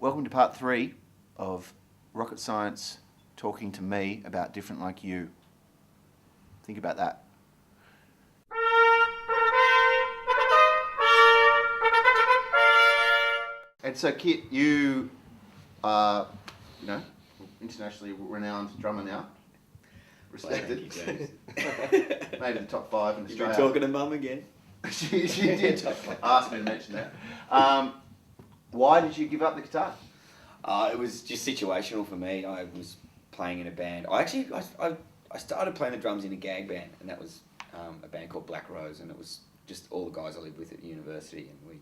Welcome to part 3 of Rocket Science talking to me about different like you. Think about that. And so, Kit, you are, internationally renowned drummer now. Respected. Made the top 5 in Australia. You've been talking to Mum again. she did. Asked me to mention that. Why did you give up the guitar? It was just situational for me. I was playing in a band. I started playing the drums in a gag band, and that was a band called Black Rose, and it was just all the guys I lived with at university. And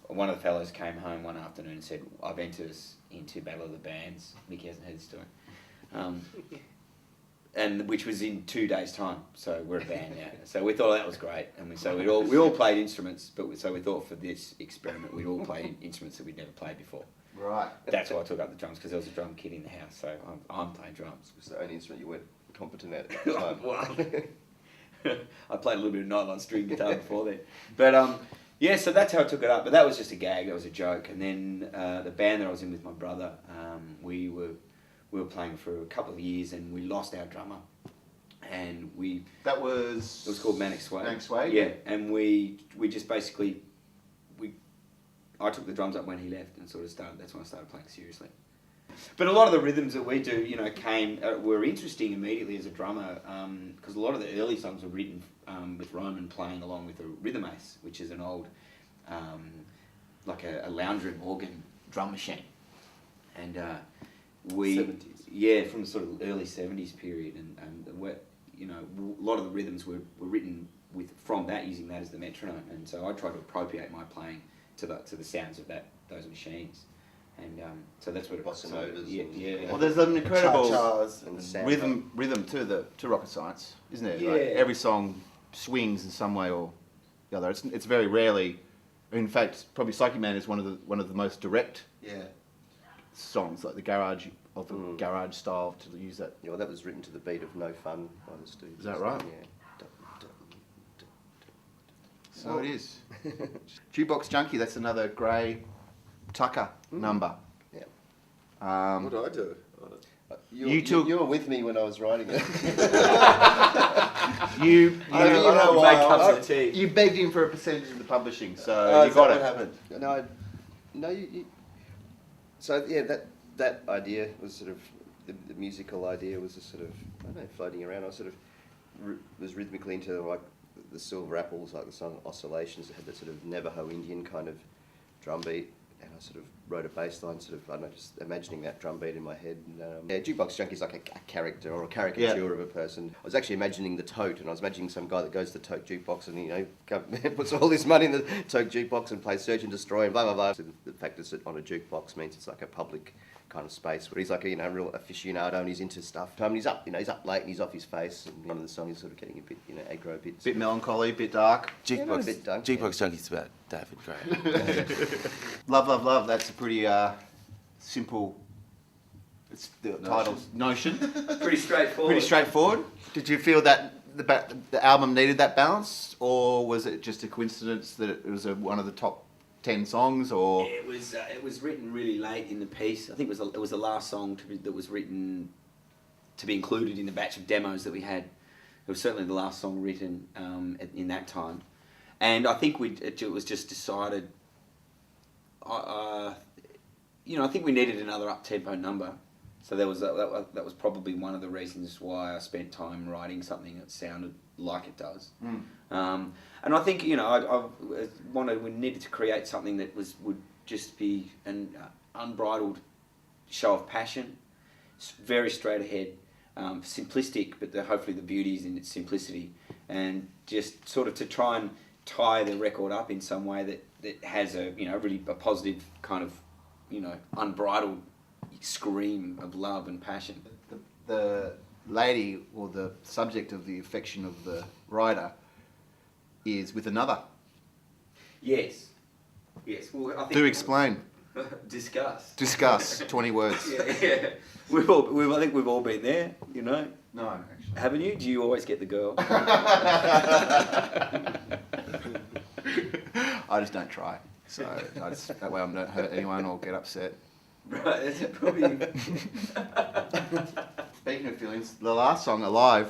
one of the fellows came home one afternoon and said, "I've entered us into Battle of the Bands." Mickey hasn't heard the story. And which was in 2 days' time, so we're a band now. So we thought that was great, and we all played instruments, so we thought for this experiment we'd all play instruments that we'd never played before. Right. That's why I took up the drums, because there was a drum kit in the house, so I'm playing drums. It was the only instrument you weren't competent at the time. Well, I played a little bit of nylon string guitar before then, but yeah, so that's how I took it up. But that was just a gag, that was a joke. And then the band that I was in with my brother, we were playing for a couple of years, and we lost our drummer, and it was called Manic Sway. Manic Sway? Yeah, and we just basically, I took the drums up when he left and sort of that's when I started playing seriously. But a lot of the rhythms that we do, were interesting immediately as a drummer, because a lot of the early songs were written with Roden playing along with a rhythm ace, which is an old, like a lounge room organ drum machine. And 70s. Yeah, from the sort of early 70s period, and a lot of the rhythms were written from that, using that as the metronome, and so I tried to appropriate my playing to the sounds of those machines, and so that's what it was. Bossa novas. Yeah. Well, there's an incredible and rhythm to Rocket Science, isn't it? Yeah. Like every song swings in some way or the other. It's very rarely, in fact, probably Psyche Man is one of the most direct songs, like the garage style, to use that. Yeah, well, that was written to the beat of No Fun by the Stooges. Is that right? Yeah. So it is. Jukebox Junkie, that's another Gray Tucker number. Yeah. What did I do? You were with me when I was writing it. You Make cups of tea. you begged him for a percentage of the publishing, so you got it. What happened? No, you. So yeah, that idea was sort of the musical idea was just sort of, I don't know, floating around. I sort of was rhythmically into like the Silver Apples, like the song Oscillations, that had that sort of Navajo Indian kind of drum beat, and I sort of wrote a bass line, sort of, I don't know, just imagining that drum beat in my head. And, Jukebox Junkie is like a character or a caricature of a person. I was actually imagining the tote, and I was imagining some guy that goes to the Tote Jukebox and, puts all this money in the Tote Jukebox and plays Search and Destroy and blah, blah, blah. So the fact that it's on a jukebox means it's like a public kind of space where he's like a real aficionado and he's into stuff. And he's up, he's up late and he's off his face, and one of the songs is sort of getting a bit, aggro, Bit melancholy, bit dark. Jukebox Junkie's about David Gray. Love, love, love. That's a pretty simple. It's the title's Notion. Pretty straightforward. Pretty straightforward. Did you feel that the album needed that balance, or was it just a coincidence that it was one of the top 10 songs, or? It was written really late in the piece. I think it was the last song that was written to be included in the batch of demos that we had. It was certainly the last song written in that time, and I think it was just decided. I think we needed another up-tempo number, so that was probably one of the reasons why I spent time writing something that sounded like it does. And I think we needed to create something that would just be an unbridled show of passion, very straight ahead, simplistic, but hopefully the beauty is in its simplicity, and just sort of to try and tie the record up in some way that has a really a positive kind of unbridled scream of love and passion. The lady, or the subject of the affection of the writer, is with another. Yes. Well, I think Do explain. Discuss. 20 words. Yeah. I think we've all been there. No, actually. Haven't you? Do you always get the girl? I just don't try. So that way I don't hurt anyone or get upset. Right, it's probably. Speaking of feelings, the last song, Alive,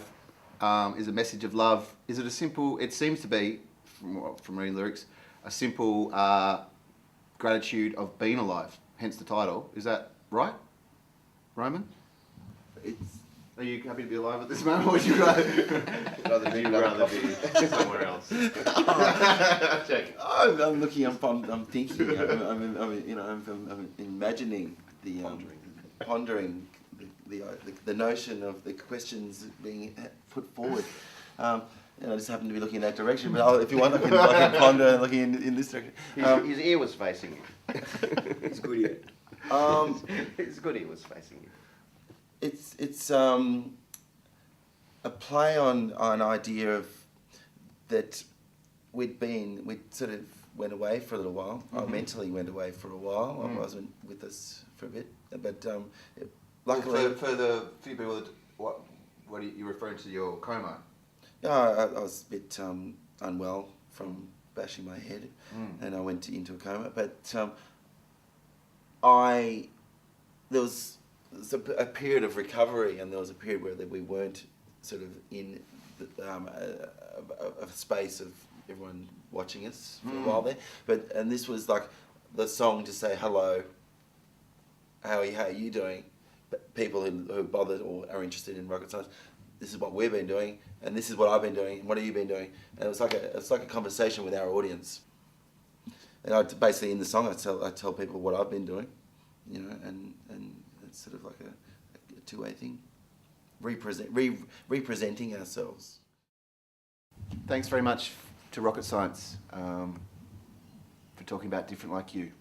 is a message of love. Is it a simple, it seems to be, from reading lyrics, a simple gratitude of being alive, hence the title. Is that right, Roman? Are you happy to be alive at this moment, or would you rather be somewhere else? Check. I'm looking. I'm thinking. I'm imagining the pondering the notion of the questions being put forward. I just happen to be looking in that direction. But if you want, I can ponder and looking in this direction. His ear was facing you. It's good ear. His good ear was facing you. It's a play on an idea of that we'd sort of went away for a little while. I mentally went away for a while. I wasn't with us for a bit, but luckily for the few people that what are you referring to your coma? I was a bit unwell from bashing my head, and I went into a coma. But there was a period of recovery, and there was a period where we weren't sort of in a space of everyone watching us for a while there. And this was like the song to say hello. How are you doing? But people who bothered or are interested in rocket science. This is what we've been doing, and this is what I've been doing. What have you been doing? And it's like a conversation with our audience. And basically in the song, I tell people what I've been doing, and it's sort of like a two-way thing, representing ourselves. Thanks very much to Rocket Science for talking about Different Like You.